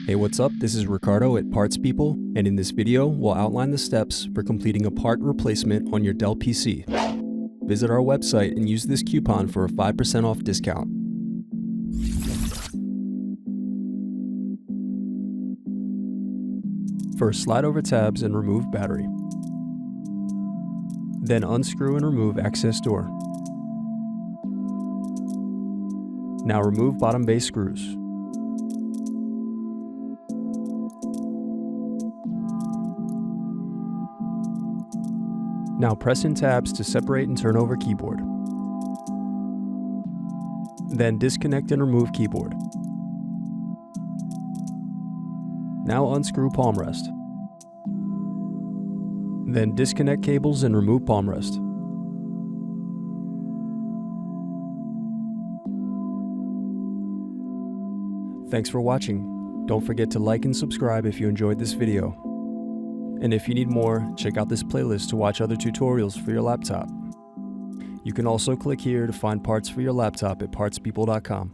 Hey, what's up? This is Ricardo at Parts People, and in this video, we'll outline the steps for completing a part replacement on your Dell PC. Visit our website and use this coupon for a 5% off discount. First, slide over tabs and remove battery. Then unscrew and remove access door. Now remove bottom base screws. Now press in tabs to separate and turn over keyboard. Then disconnect and remove keyboard. Now unscrew palmrest. Then disconnect cables and remove palmrest. Thanks for watching. Don't forget to like and subscribe if you enjoyed this video. And if you need more, check out this playlist to watch other tutorials for your laptop. You can also click here to find parts for your laptop at partspeople.com.